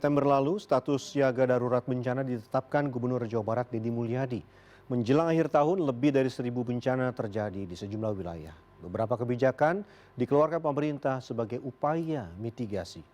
September lalu, status siaga darurat bencana ditetapkan Gubernur Jawa Barat Deddy Mulyadi. Menjelang akhir tahun, lebih dari 1.000 bencana terjadi di sejumlah wilayah. Beberapa kebijakan dikeluarkan pemerintah sebagai upaya mitigasi.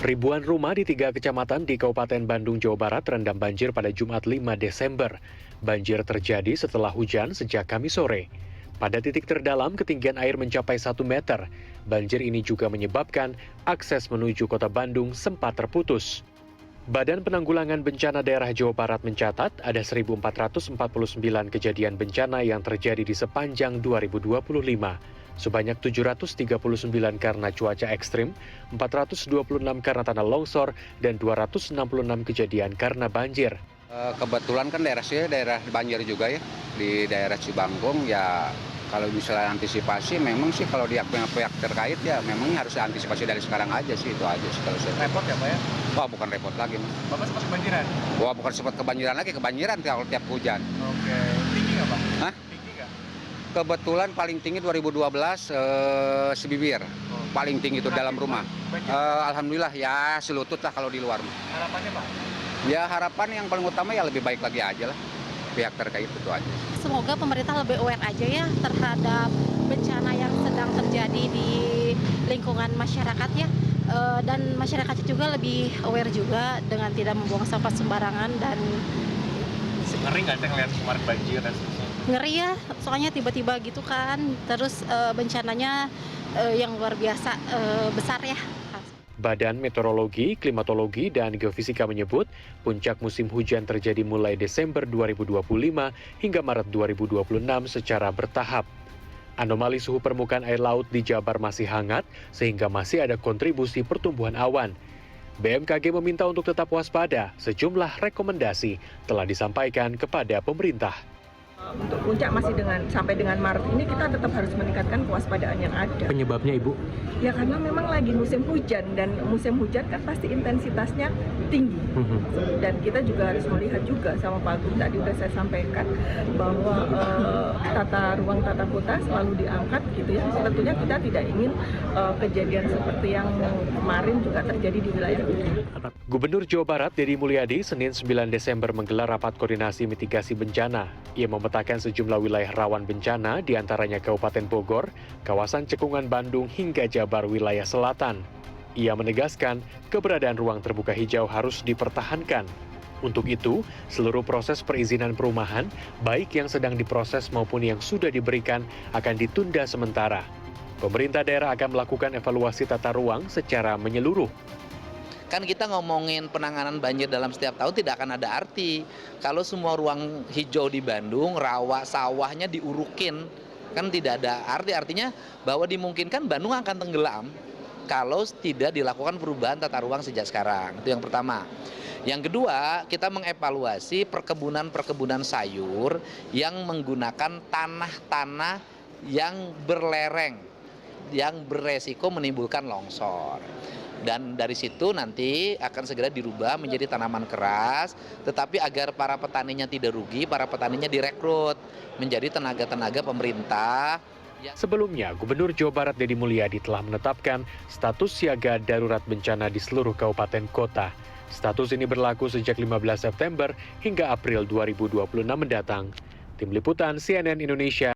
Ribuan rumah di 3 kecamatan di Kabupaten Bandung, Jawa Barat terendam banjir pada Jumat 5 Desember. Banjir terjadi setelah hujan sejak Kamis sore. Pada titik terdalam, ketinggian air mencapai 1 meter. Banjir ini juga menyebabkan akses menuju kota Bandung sempat terputus. Badan Penanggulangan Bencana Daerah Jawa Barat mencatat ada 1.449 kejadian bencana yang terjadi di sepanjang 2025. Sebanyak 739 karena cuaca ekstrim, 426 karena tanah longsor, dan 266 kejadian karena banjir. Kebetulan kan daerah banjir juga ya, di daerah Cibangkong ya. Kalau misalnya antisipasi, memang sih kalau pihak terkait ya memang harus antisipasi dari sekarang aja sih, itu aja sih kalau saya. Repot ya Pak ya? Wah, bukan repot lagi Mas. Bapak sempat kebanjiran? Wah, bukan sempat kebanjiran lagi, kebanjiran kalau tiap hujan. Oke, tinggi nggak Pak? Hah? Tinggi nggak? Kebetulan paling tinggi 2012 sebibir, paling tinggi itu dalam rumah. Alhamdulillah ya selutut lah kalau di luar. Harapannya Pak? Ya harapan yang paling utama ya lebih baik lagi aja lah, pihak terkait itu aja. Semoga pemerintah lebih aware aja ya terhadap bencana yang sedang terjadi di lingkungan masyarakat ya. Dan masyarakatnya juga lebih aware juga dengan tidak membuang sampah sembarangan dan Ngeri nggak sih ngeliat kemarin banjir dan seterusnya? ngeri ya, soalnya tiba-tiba gitu kan. Terus bencananya yang luar biasa besar ya. Badan Meteorologi, Klimatologi, dan Geofisika menyebut puncak musim hujan terjadi mulai Desember 2025 hingga Maret 2026 secara bertahap. Anomali suhu permukaan air laut di Jabar masih hangat sehingga masih ada kontribusi pertumbuhan awan. BMKG meminta untuk tetap waspada. Sejumlah rekomendasi telah disampaikan kepada pemerintah. Untuk puncak masih sampai dengan Maret ini kita tetap harus meningkatkan kewaspadaan yang ada. Penyebabnya, Ibu? Ya karena memang lagi musim hujan, dan musim hujan kan pasti intensitasnya tinggi. Dan kita juga harus melihat juga sama Pak Gub, tadi udah saya sampaikan bahwa ruang tata kota selalu diangkat gitu ya. Tentunya kita tidak ingin kejadian seperti yang kemarin juga terjadi di wilayah itu. Gubernur Jawa Barat Deddy Mulyadi Senin 9 Desember menggelar rapat koordinasi mitigasi bencana. Ia memetakan sejumlah wilayah rawan bencana, diantaranya Kabupaten Bogor, kawasan Cekungan Bandung, hingga Jabar wilayah selatan. Ia menegaskan keberadaan ruang terbuka hijau harus dipertahankan. Untuk itu, seluruh proses perizinan perumahan, baik yang sedang diproses maupun yang sudah diberikan, akan ditunda sementara. Pemerintah daerah akan melakukan evaluasi tata ruang secara menyeluruh. Kan kita ngomongin penanganan banjir dalam setiap tahun tidak akan ada arti kalau semua ruang hijau di Bandung, rawa, sawahnya diurukin, kan tidak ada arti. Artinya bahwa dimungkinkan Bandung akan tenggelam kalau tidak dilakukan perubahan tata ruang sejak sekarang. Itu yang pertama. Yang kedua, kita mengevaluasi perkebunan sayur yang menggunakan tanah-tanah yang berlereng, yang beresiko menimbulkan longsor. Dan dari situ nanti akan segera dirubah menjadi tanaman keras, tetapi agar para petaninya tidak rugi, para petaninya direkrut menjadi tenaga-tenaga pemerintah. Sebelumnya, Gubernur Jawa Barat Deddy Mulyadi telah menetapkan status siaga darurat bencana di seluruh kabupaten kota. Status ini berlaku sejak 15 September hingga April 2026 mendatang. Tim Liputan CNN Indonesia.